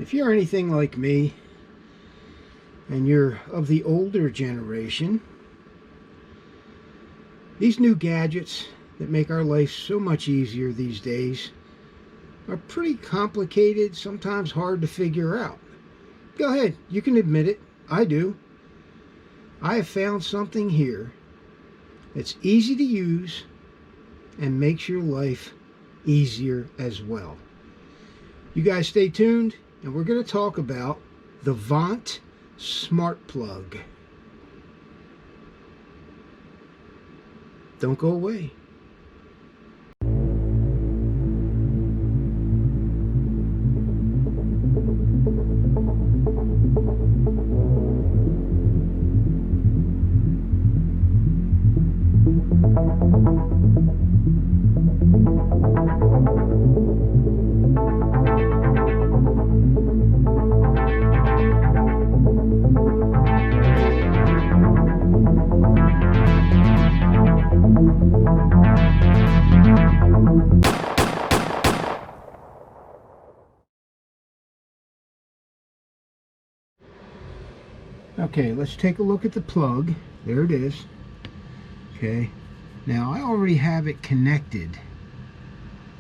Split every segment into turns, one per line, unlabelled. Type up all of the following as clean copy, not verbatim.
If you're anything like me and you're of the older generation, these new gadgets that make our life so much easier these days are pretty complicated, sometimes hard to figure out. Go ahead, you can admit it. I do. I have found something here that's easy to use and makes your life easier as well. You guys stay tuned, and we're going to talk about the Vont Smart Plug. Don't go away. Okay, let's take a look at the plug. There it is. Okay, now I already have it connected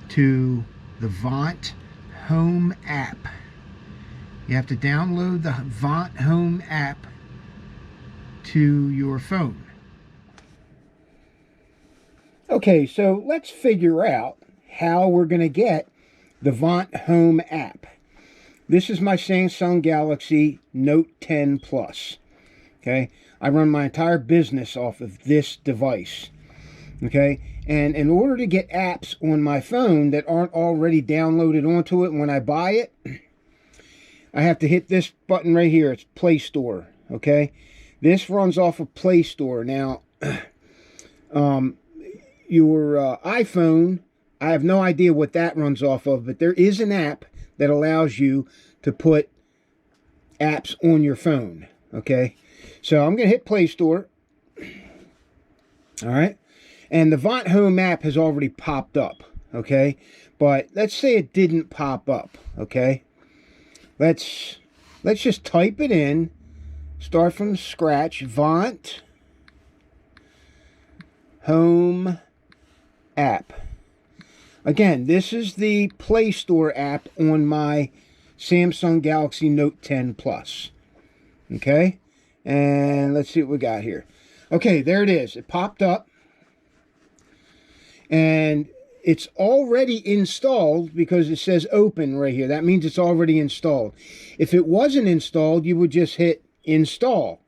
to the Vont Home app. You have to download the Vont Home app to your phone. Okay, so let's figure out how we're going to get the Vont Home app. This is my Samsung Galaxy Note 10 Plus. Okay, I run my entire business off of this device. Okay, and in order to get apps on my phone that aren't already downloaded onto it when I buy it, I have to hit this button right here. It's Play Store. Okay, this runs off of Play Store. Now, your iPhone, I have no idea what that runs off of, but there is an app that allows you to put apps on your phone. Okay, so I'm going to hit Play Store. All right, and the Vont Home app has already popped up. Okay, but let's say it didn't pop up. Okay, let's just type it in. Start from scratch. Vont Home app. Again, this is the Play Store app on my Samsung Galaxy Note 10 Plus. Okay, and let's see what we got here. Okay, there it is. It popped up, and it's already installed because it says open right here. That means it's already installed. If it wasn't installed, you would just hit install,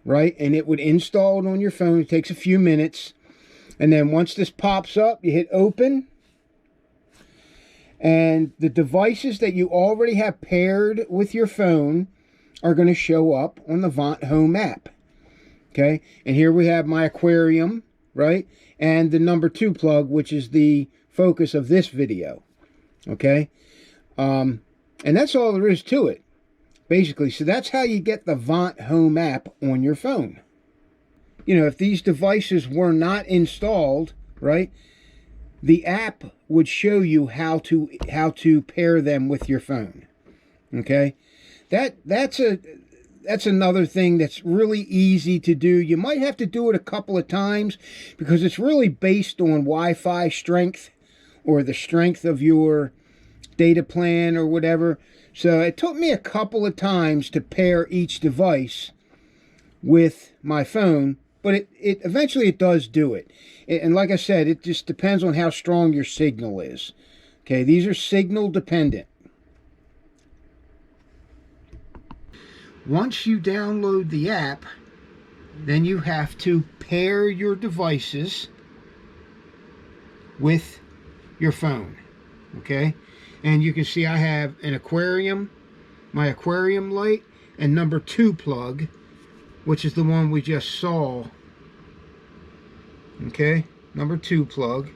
right? And it would install it on your phone. It takes a few minutes, and then once this pops up, you hit open. And the devices that you already have paired with your phone are going to show up on the Vont Home app. Okay, and here we have my aquarium, right? And the number 2 plug, which is the focus of this video. Okay, and that's all there is to it, basically. So that's how you get the Vont Home app on your phone. You know, if these devices were not installed, right, the app would show you how to pair them with your phone. Okay, that's another thing that's really easy to do. You might have to do it a couple of times because it's really based on Wi-Fi strength or the strength of your data plan or whatever. So it took me a couple of times to pair each device with my phone, but it eventually does do it. And like I said, it just depends on how strong your signal is. Okay, these are signal dependent. Once you download the app, then you have to pair your devices with your phone. Okay, and you can see I have an aquarium, my aquarium light, and number 2 plug, which is the one we just saw. Okay, number 2 plug.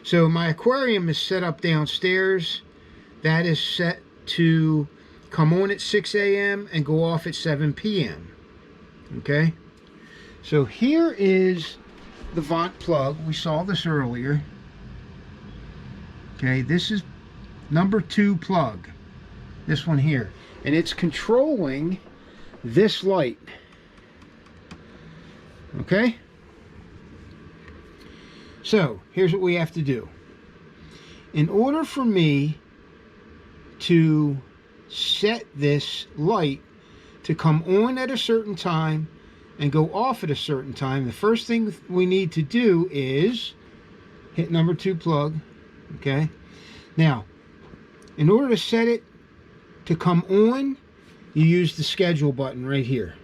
So my aquarium is set up downstairs. That is set to come on at 6 a.m. and go off at 7 p.m. Okay, so here is the Vont plug. We saw this earlier. Okay, this is number 2 plug. this one here, and it's controlling this light. Okay, so here's what we have to do. In order for me to set this light to come on at a certain time and go off at a certain time, the first thing we need to do is hit number 2 plug. Okay, now in order to set it to come on, you use the schedule button right here.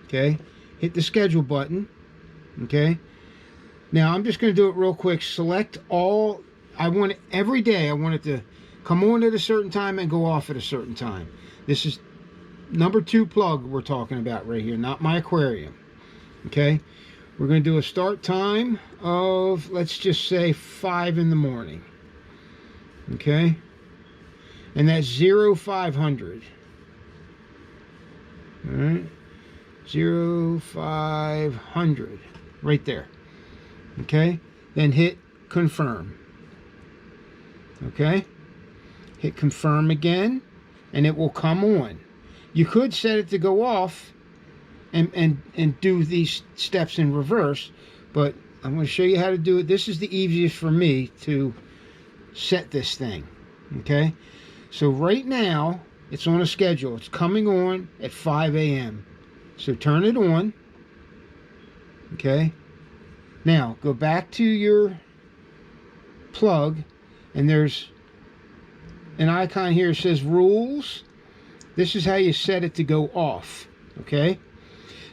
Okay, hit the schedule button. Okay, now I'm just going to do it real quick. Select all. I want it every day. I want it to come on at a certain time and go off at a certain time. This is number 2 plug we're talking about right here, not my aquarium. Okay, we're going to do a start time of, let's just say 5 in the morning. Okay, and that's 0500. All right, 0500 right there. Okay, then hit confirm. Okay, hit confirm again, and it will come on. You could set it to go off and do these steps in reverse, but I'm going to show you how to do it. This is the easiest for me to set this thing. Okay, so right now it's on a schedule. It's coming on at 5 a.m. So turn it on. Okay, now go back to your plug, and there's an icon here that says rules. This is how you set it to go off. Okay,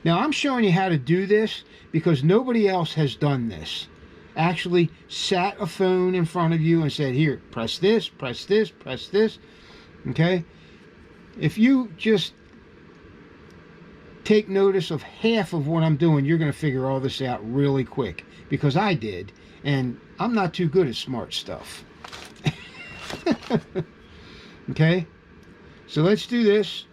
now I'm showing you how to do this because nobody else has done this. Actually sat a phone in front of you and said, here, press this, press this, press this. Okay, if you just take notice of half of what I'm doing, you're going to figure all this out really quick, because I did, and I'm not too good at smart stuff. Okay, so let's do this.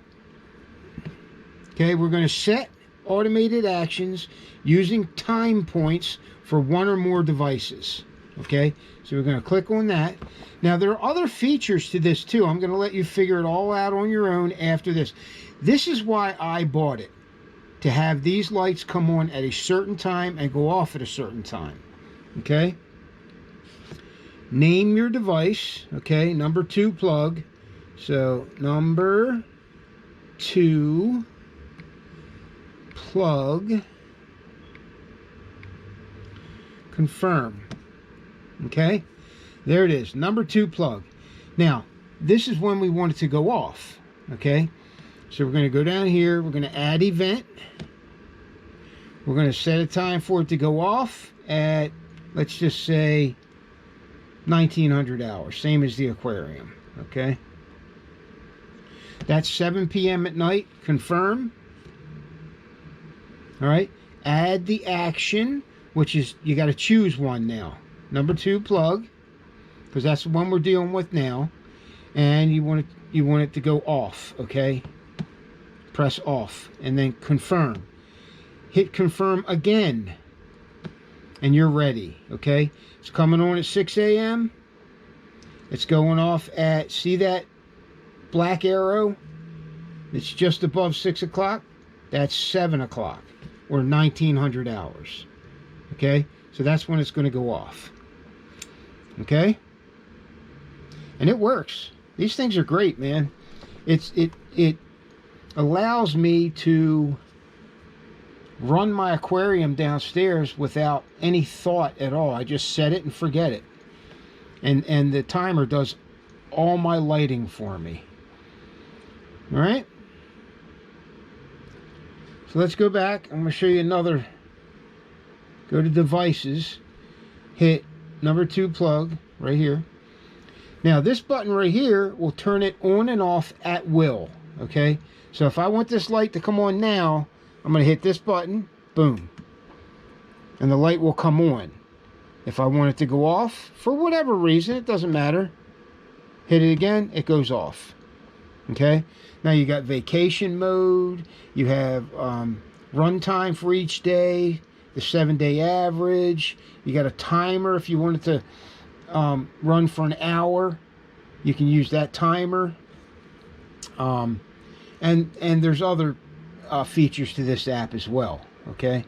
Okay, we're going to set automated actions using time points for 1 or more devices. Okay, so we're going to click on that. Now there are other features to this too. I'm going to let you figure it all out on your own after this. This is why I bought it, to have these lights come on at a certain time and go off at a certain time. Okay, name your device. Okay, number 2 plug. So number 2 plug, confirm. Okay, there it is, number 2 plug. Now this is when we want it to go off. Okay, so we're going to go down here, we're going to add event, we're going to set a time for it to go off at, let's just say 1900 hours, same as the aquarium. Okay, that's 7 p.m. at night. Confirm. All right, add the action, which is, you got to choose one now. Number 2 plug, because that's the one we're dealing with now, and you want it to go off. Okay, press off and then confirm. Hit confirm again, and you're ready. Okay, it's coming on at 6 a.m. It's going off at, see that black arrow? It's just above 6 o'clock. That's 7 o'clock, or 1900 hours. Okay, so that's when it's going to go off. Okay, and it works. These things are great, man. It allows me to run my aquarium downstairs without any thought at all. I just set it and forget it, and the timer does all my lighting for me. All right, so let's go back. I'm going to show you another. Go to devices, hit number 2 plug right here. Now this button right here will turn it on and off at will. Okay, so if I want this light to come on now, I'm going to hit this button, boom, and the light will come on. If I want it to go off for whatever reason, it doesn't matter, hit it again, it goes off. Okay, now you got vacation mode, you have run time for each day, the 7-day average, you got a timer. If you wanted to run for an hour, you can use that timer. And there's other features to this app as well. Okay,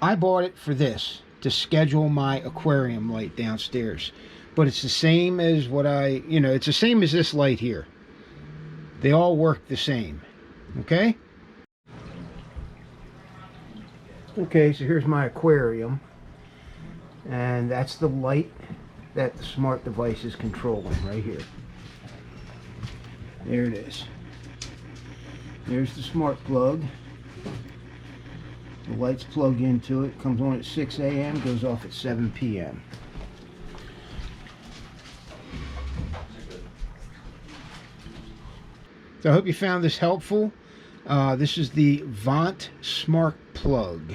I bought it for this, to schedule my aquarium light downstairs, but it's the same as what it's the same as this light here. They all work the same. Okay. Okay, so here's my aquarium, and that's the light that the smart device is controlling right here. There it is. There's the smart plug. The light's plugged into it. Comes on at 6 a.m., goes off at 7 p.m. So I hope you found this helpful. This is the Vont Smart Plug.